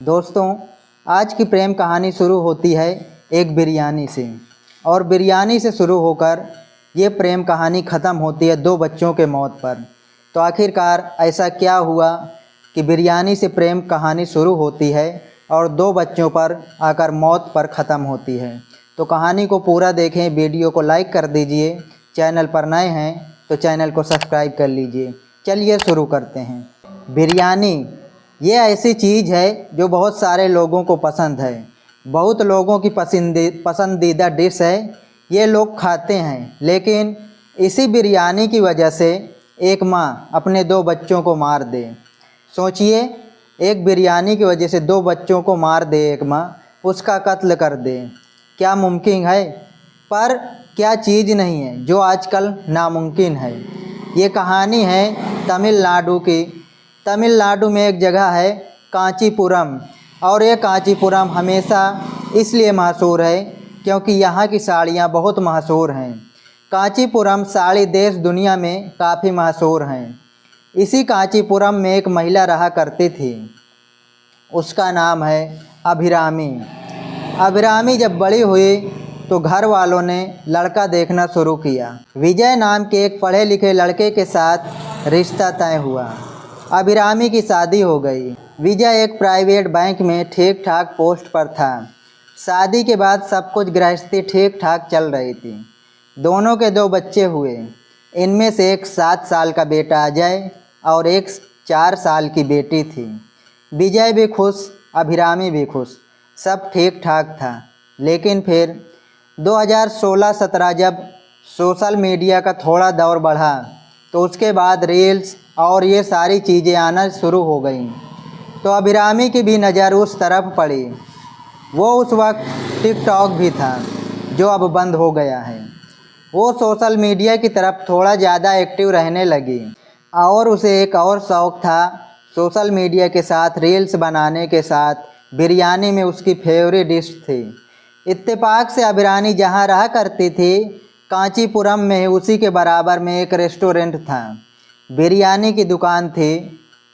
दोस्तों, आज की प्रेम कहानी शुरू होती है एक बिरयानी से और बिरयानी से शुरू होकर ये प्रेम कहानी ख़त्म होती है दो बच्चों के मौत पर। तो आखिरकार ऐसा क्या हुआ कि बिरयानी से प्रेम कहानी शुरू होती है और दो बच्चों पर आकर मौत पर ख़त्म होती है। तो कहानी को पूरा देखें, वीडियो को लाइक कर दीजिए, चैनल पर नए हैं तो चैनल को सब्सक्राइब कर लीजिए। चलिए शुरू करते हैं। बिरयानी ये ऐसी चीज़ है जो बहुत सारे लोगों को पसंद है, बहुत लोगों की पसंदीदा डिश है, ये लोग खाते हैं। लेकिन इसी बिरयानी की वजह से एक माँ अपने दो बच्चों को मार दे। सोचिए, एक बिरयानी की वजह से दो बच्चों को मार दे एक माँ, उसका कत्ल कर दे। क्या मुमकिन है? पर क्या चीज़ नहीं है जो आजकल नामुमकिन है। ये कहानी है तमिलनाडु की। तमिलनाडु में एक जगह है कांचीपुरम, और ये कांचीपुरम हमेशा इसलिए मशहूर है क्योंकि यहाँ की साड़ियाँ बहुत मशहूर हैं। कांचीपुरम साड़ी देश दुनिया में काफ़ी मशहूर हैं। इसी कांचीपुरम में एक महिला रहा करती थी, उसका नाम है अभिरामी। अभिरामी जब बड़ी हुई तो घर वालों ने लड़का देखना शुरू किया। विजय नाम के एक पढ़े लिखे लड़के के साथ रिश्ता तय हुआ। अभिरामी की शादी हो गई। विजय एक प्राइवेट बैंक में ठीक ठाक पोस्ट पर था। शादी के बाद सब कुछ गृहस्थी ठीक ठाक चल रही थी। दोनों के दो बच्चे हुए। इनमें से एक 7 साल का बेटा अजय और एक 4 साल की बेटी थी। विजय भी खुश, अभिरामी भी खुश, सब ठीक ठाक था। लेकिन फिर 2016-17 जब सोशल मीडिया का थोड़ा दौर बढ़ा तो उसके बाद रील्स और ये सारी चीज़ें आना शुरू हो गई। तो अभिरामी की भी नज़र उस तरफ पड़ी। वो उस वक्त टिकटॉक भी था जो अब बंद हो गया है। वो सोशल मीडिया की तरफ थोड़ा ज़्यादा एक्टिव रहने लगी और उसे एक और शौक़ था। सोशल मीडिया के साथ रील्स बनाने के साथ बिरयानी में उसकी फेवरेट डिश थी। इत्तेफाक से अभिरामी जहाँ रहा करती थी कांचीपुरम में उसी के बराबर में एक रेस्टोरेंट था, बिरयानी की दुकान थी।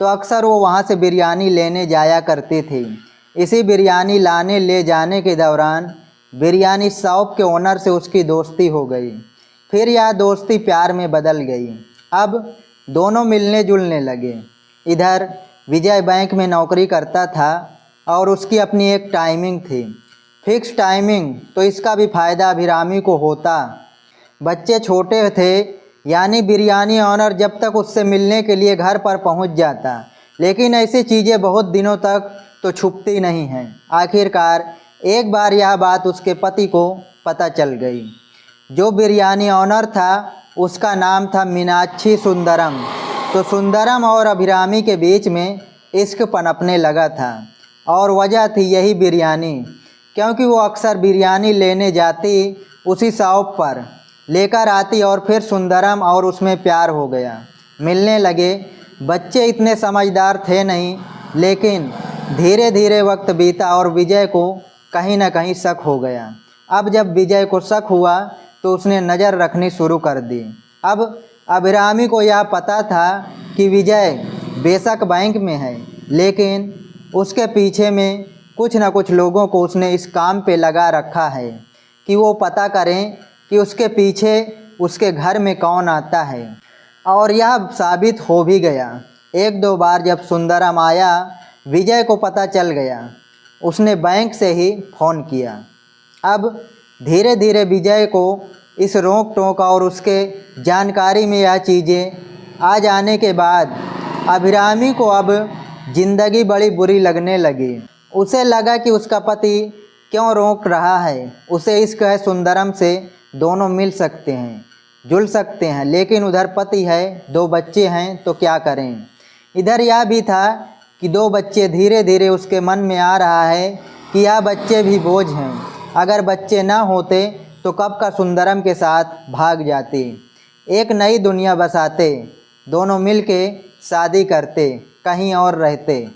तो अक्सर वो वहाँ से बिरयानी लेने जाया करती थी। इसी बिरयानी लाने ले जाने के दौरान बिरयानी शॉप के ओनर से उसकी दोस्ती हो गई। फिर यह दोस्ती प्यार में बदल गई। अब दोनों मिलने जुलने लगे। इधर विजय बैंक में नौकरी करता था और उसकी अपनी एक टाइमिंग थी, फिक्स टाइमिंग। तो इसका भी फ़ायदा अभिरामी को होता। बच्चे छोटे थे, यानी बिरयानी ऑनर जब तक उससे मिलने के लिए घर पर पहुंच जाता। लेकिन ऐसी चीज़ें बहुत दिनों तक तो छुपती नहीं हैं। आखिरकार एक बार यह बात उसके पति को पता चल गई। जो बिरयानी ऑनर था उसका नाम था मीनाक्षी सुंदरम। तो सुंदरम और अभिरामी के बीच में इश्क पनपने लगा था और वजह थी यही बिरयानी, क्योंकि वो अक्सर बिरयानी लेने जाती उसी शॉप पर, लेकर आती और फिर सुंदरम और उसमें प्यार हो गया, मिलने लगे। बच्चे इतने समझदार थे नहीं, लेकिन धीरे धीरे वक्त बीता और विजय को कहीं ना कहीं शक हो गया। अब जब विजय को शक हुआ तो उसने नज़र रखनी शुरू कर दी। अब अभिरामी को यह पता था कि विजय बेशक बैंक में है, लेकिन उसके पीछे में कुछ ना कुछ लोगों को उसने इस काम पे लगा रखा है कि वो पता करें कि उसके पीछे उसके घर में कौन आता है। और यह साबित हो भी गया। 1-2 बार जब सुंदरम आया, विजय को पता चल गया। उसने बैंक से ही फ़ोन किया। अब धीरे धीरे विजय को इस रोक टोक और उसके जानकारी में यह चीज़ें आ जाने के बाद अभिरामी को अब ज़िंदगी बड़ी बुरी लगने लगी। उसे लगा कि उसका पति क्यों रोक रहा है। उसे इश्क है सुंदरम से, दोनों मिल सकते हैं, जुल सकते हैं, लेकिन उधर पति है, 2 बच्चे हैं, तो क्या करें। इधर यह भी था कि 2 बच्चे, धीरे धीरे उसके मन में आ रहा है कि यह बच्चे भी बोझ हैं। अगर बच्चे ना होते तो कब का सुंदरम के साथ भाग जाती, एक नई दुनिया बसाते, दोनों मिल के शादी करते, कहीं और रहते।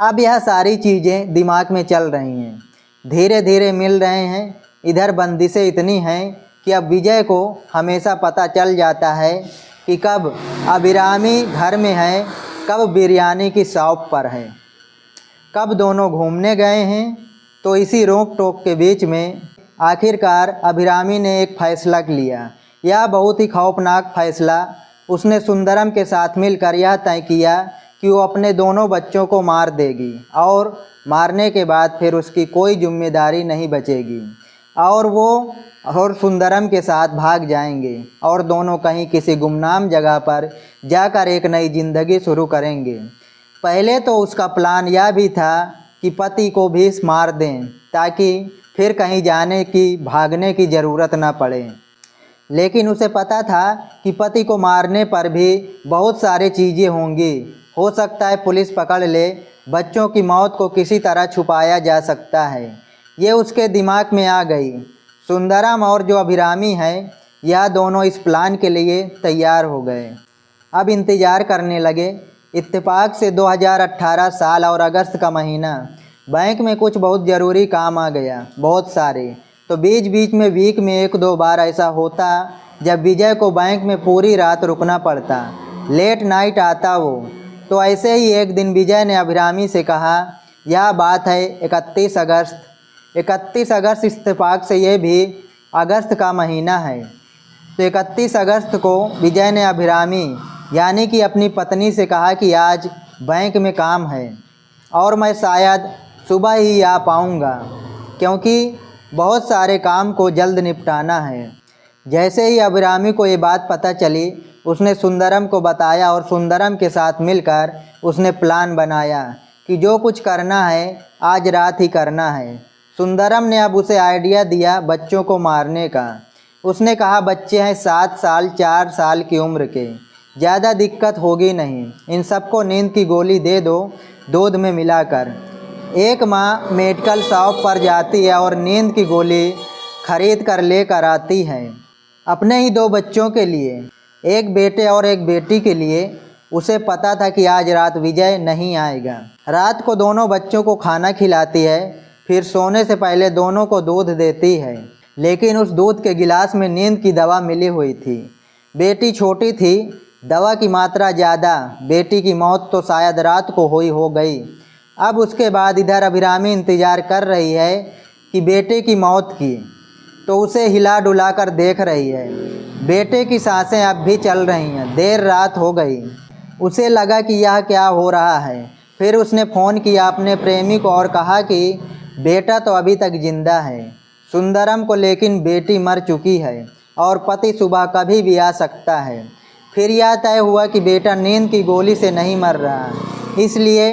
अब यह सारी चीज़ें दिमाग में चल रही हैं, धीरे धीरे मिल रहे हैं। इधर बंदिशें इतनी हैं कि अब विजय को हमेशा पता चल जाता है कि कब अभिरामी घर में है, कब बिरयानी की शॉप पर है। कब दोनों घूमने गए हैं। तो इसी रोक टोक के बीच में आखिरकार अभिरामी ने एक फ़ैसला लिया। यह बहुत ही खौफनाक फैसला। उसने सुंदरम के साथ मिलकर यह तय किया कि वो अपने दोनों बच्चों को मार देगी और मारने के बाद फिर उसकी कोई जिम्मेदारी नहीं बचेगी और वो और सुंदरम के साथ भाग जाएंगे और दोनों कहीं किसी गुमनाम जगह पर जाकर एक नई ज़िंदगी शुरू करेंगे। पहले तो उसका प्लान यह भी था कि पति को भी मार दें ताकि फिर कहीं जाने की भागने की ज़रूरत ना पड़े। लेकिन उसे पता था कि पति को मारने पर भी बहुत सारी चीज़ें होंगी। हो सकता है पुलिस पकड़ ले, बच्चों की मौत को किसी तरह छुपाया जा सकता है। ये उसके दिमाग में आ गई। सुंदरम और जो अभिरामी है यह दोनों इस प्लान के लिए तैयार हो गए। अब इंतज़ार करने लगे। इत्तेफाक से 2018 साल और अगस्त का महीना। बैंक में कुछ बहुत ज़रूरी काम आ गया, बहुत सारे। तो बीच बीच में वीक में 1-2 बार ऐसा होता जब विजय को बैंक में पूरी रात रुकना पड़ता, लेट नाइट आता वो। तो ऐसे ही एक दिन विजय ने अभिरामी से कहा, यह बात है 31 अगस्त। 31 अगस्त इत्तेफाक से ये भी अगस्त का महीना है। तो 31 अगस्त को विजय ने अभिरामी यानी कि अपनी पत्नी से कहा कि आज बैंक में काम है और मैं शायद सुबह ही आ पाऊँगा क्योंकि बहुत सारे काम को जल्द निपटाना है। जैसे ही अभिरामी को ये बात पता चली उसने सुंदरम को बताया और सुंदरम के साथ मिलकर उसने प्लान बनाया कि जो कुछ करना है आज रात ही करना है। सुंदरम ने अब उसे आइडिया दिया बच्चों को मारने का। उसने कहा बच्चे हैं 7 साल 4 साल की उम्र के, ज़्यादा दिक्कत होगी नहीं। इन सबको नींद की गोली दे दो दूध में मिलाकर। एक माँ मेडिकल शॉप पर जाती है और नींद की गोली खरीद कर लेकर आती है अपने ही 2 बच्चों के लिए, एक बेटे और एक बेटी के लिए। उसे पता था कि आज रात विजय नहीं आएगा। रात को दोनों बच्चों को खाना खिलाती है, फिर सोने से पहले दोनों को दूध देती है। लेकिन उस दूध के गिलास में नींद की दवा मिली हुई थी। बेटी छोटी थी, दवा की मात्रा ज़्यादा। बेटी की मौत तो शायद रात को हो गई। अब उसके बाद इधर अभिरामी इंतज़ार कर रही है कि बेटे की मौत की, तो उसे हिला डुला कर देख रही है। बेटे की सांसें अब भी चल रही हैं। देर रात हो गई। उसे लगा कि यह क्या हो रहा है। फिर उसने फ़ोन किया अपने प्रेमी को और कहा कि बेटा तो अभी तक जिंदा है सुंदरम को, लेकिन बेटी मर चुकी है और पति सुबह कभी भी आ सकता है। फिर यह तय हुआ कि बेटा नींद की गोली से नहीं मर रहा, इसलिए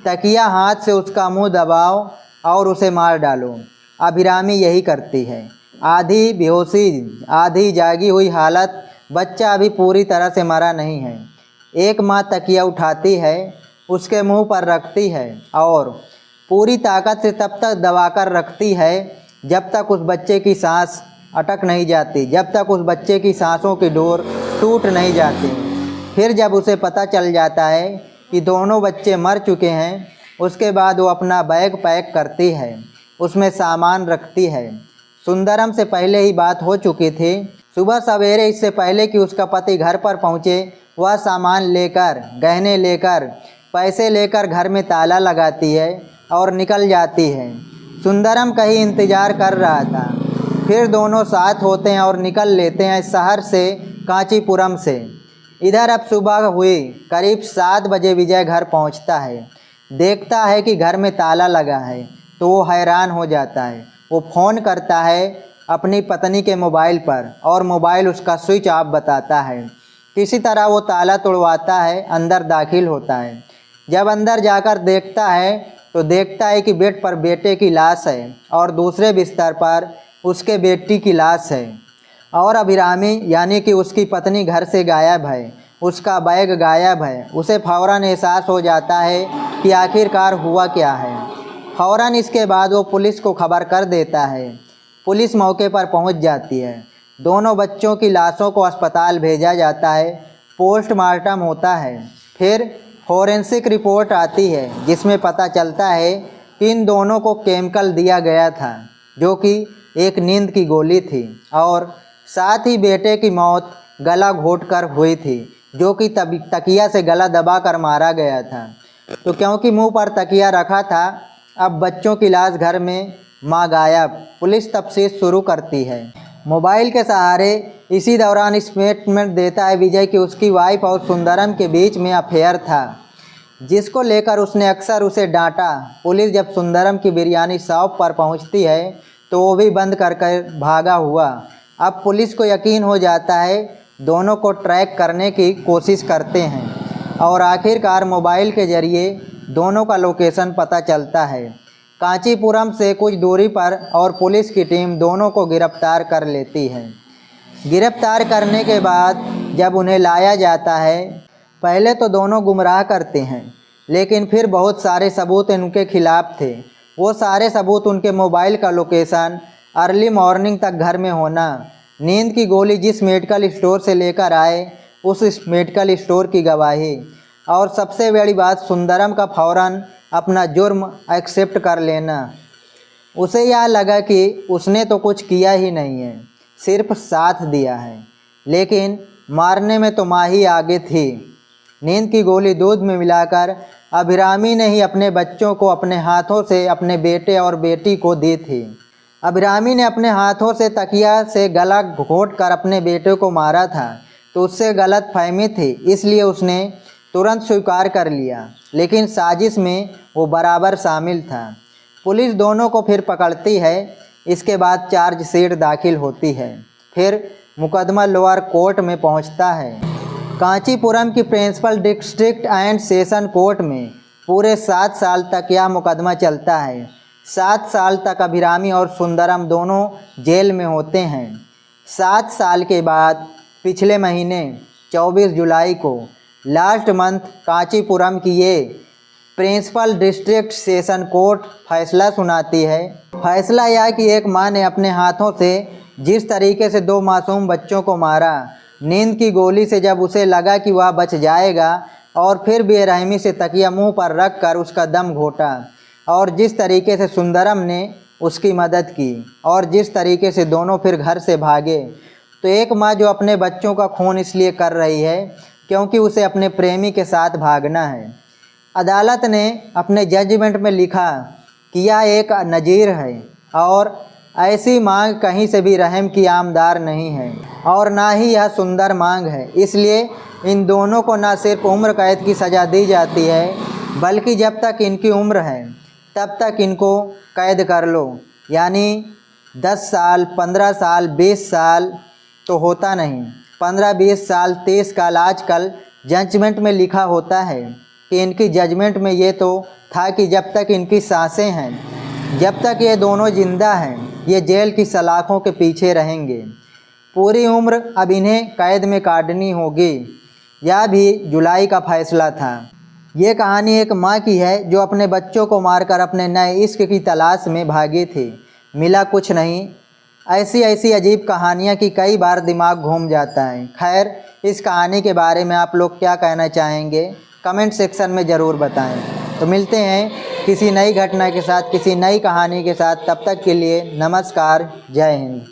तकिया हाथ से उसका मुंह दबाओ और उसे मार डालो। अभिरामी यही करती है। आधी बेहोशी आधी जागी हुई हालत। बच्चा अभी पूरी तरह से मरा नहीं है। एक माँ तकिया उठाती है, उसके मुंह पर रखती है और पूरी ताकत से तब तक दबाकर रखती है जब तक उस बच्चे की सांस अटक नहीं जाती, जब तक उस बच्चे की सांसों की डोर टूट नहीं जाती। फिर जब उसे पता चल जाता है कि दोनों बच्चे मर चुके हैं, उसके बाद वो अपना बैग पैक करती है, उसमें सामान रखती है। सुंदरम से पहले ही बात हो चुकी थी। सुबह सवेरे इससे पहले कि उसका पति घर पर पहुँचे, वह सामान लेकर, गहने लेकर, पैसे लेकर घर में ताला लगाती है और निकल जाती है। सुंदरम कहीं इंतज़ार कर रहा था। फिर दोनों साथ होते हैं और निकल लेते हैं शहर से, कांचीपुरम से। इधर अब सुबह हुई, करीब 7 बजे विजय घर पहुंचता है। देखता है कि घर में ताला लगा है तो वो हैरान हो जाता है। वो फ़ोन करता है अपनी पत्नी के मोबाइल पर और मोबाइल उसका स्विच ऑफ बताता है। किसी तरह वो ताला तोड़वाता है, अंदर दाखिल होता है। जब अंदर जाकर देखता है तो देखता है कि बेड पर बेटे की लाश है और दूसरे बिस्तर पर उसके बेटी की लाश है और अभिरामी यानी कि उसकी पत्नी घर से गायब है। उसका बैग गायब है। उसे फ़ौरन एहसास हो जाता है कि आखिरकार हुआ क्या है। फ़ौरन इसके बाद वो पुलिस को खबर कर देता है। पुलिस मौके पर पहुंच जाती है। दोनों बच्चों की लाशों को अस्पताल भेजा जाता है। पोस्टमार्टम होता है। फिर फॉरेंसिक रिपोर्ट आती है जिसमें पता चलता है कि इन दोनों को केमिकल दिया गया था जो कि एक नींद की गोली थी और साथ ही बेटे की मौत गला घोंट कर हुई थी जो कि तकिया से गला दबाकर मारा गया था। तो क्योंकि मुंह पर तकिया रखा था, अब बच्चों की लाश घर में, मां गायब। पुलिस तफ्तीश शुरू करती है। मोबाइल के सहारे इसी दौरान स्टेटमेंट देता है विजय कि उसकी वाइफ और सुंदरम के बीच में अफेयर था, जिसको लेकर उसने अक्सर उसे डांटा। पुलिस जब सुंदरम की बिरयानी शॉप पर पहुंचती है तो वो भी बंद कर भागा हुआ। अब पुलिस को यकीन हो जाता है, दोनों को ट्रैक करने की कोशिश करते हैं और आखिरकार मोबाइल के ज़रिए दोनों का लोकेशन पता चलता है कांचीपुरम से कुछ दूरी पर, और पुलिस की टीम दोनों को गिरफ्तार कर लेती है। गिरफ्तार करने के बाद जब उन्हें लाया जाता है, पहले तो दोनों गुमराह करते हैं, लेकिन फिर बहुत सारे सबूत उनके खिलाफ थे। वो सारे सबूत उनके मोबाइल का लोकेशन, अर्ली मॉर्निंग तक घर में होना, नींद की गोली जिस मेडिकल स्टोर से लेकर आए उस मेडिकल स्टोर की गवाही, और सबसे बड़ी बात सुंदरम का फ़ौरन अपना जुर्म एक्सेप्ट कर लेना। उसे यह लगा कि उसने तो कुछ किया ही नहीं है, सिर्फ साथ दिया है, लेकिन मारने में तो माँ ही आगे थी। नींद की गोली दूध में मिलाकर अभिरामी ने ही अपने बच्चों को अपने हाथों से अपने बेटे और बेटी को दी थी। अभिरामी ने अपने हाथों से तकिया से गला घोंट कर अपने बेटे को मारा था, तो उससे गलत फहमी थी, इसलिए उसने तुरंत स्वीकार कर लिया, लेकिन साजिश में वो बराबर शामिल था। पुलिस दोनों को फिर पकड़ती है। इसके बाद चार्जशीट दाखिल होती है। फिर मुकदमा लोअर कोर्ट में पहुंचता है। कांचीपुरम की principal district and session court में पूरे 7 साल तक यह मुकदमा चलता है। 7 साल तक अभिरामी और सुंदरम दोनों जेल में होते हैं। 7 साल के बाद पिछले महीने 24 जुलाई को लास्ट मंथ कांचीपुरम की ये प्रिंसिपल डिस्ट्रिक्ट सेशन कोर्ट फैसला सुनाती है। फैसला यह कि एक मां ने अपने हाथों से जिस तरीके से 2 मासूम बच्चों को मारा, नींद की गोली से जब उसे लगा कि वह बच जाएगा, और फिर बेरहमी से तकिया मुंह पर रख कर उसका दम घोटा, और जिस तरीके से सुंदरम ने उसकी मदद की, और जिस तरीके से दोनों फिर घर से भागे, तो एक माँ जो अपने बच्चों का खून इसलिए कर रही है क्योंकि उसे अपने प्रेमी के साथ भागना है। अदालत ने अपने जजमेंट में लिखा कि यह एक नज़ीर है और ऐसी मांग कहीं से भी रहम की आमदार नहीं है, और ना ही यह सुंदर मांग है। इसलिए इन दोनों को न सिर्फ उम्र कैद की सज़ा दी जाती है, बल्कि जब तक इनकी उम्र है तब तक इनको कैद कर लो। यानी 10 साल, 15 साल, 20 साल तो होता नहीं, 15, 20 साल, 30 साल। आजकल जजमेंट में लिखा होता है कि इनकी जजमेंट में ये तो था कि जब तक इनकी सांसें हैं, जब तक ये दोनों जिंदा हैं, ये जेल की सलाखों के पीछे रहेंगे। पूरी उम्र अब इन्हें कैद में काटनी होगी। यह भी जुलाई का फैसला था। ये कहानी एक माँ की है जो अपने बच्चों को मारकर अपने नए इश्क की तलाश में भागी थी, मिला कुछ नहीं। ऐसी ऐसी अजीब कहानियाँ की कई बार दिमाग घूम जाता है। खैर, इस कहानी के बारे में आप लोग क्या कहना चाहेंगे कमेंट सेक्शन में ज़रूर बताएं। तो मिलते हैं किसी नई घटना के साथ, किसी नई कहानी के साथ। तब तक के लिए नमस्कार, जय हिंद।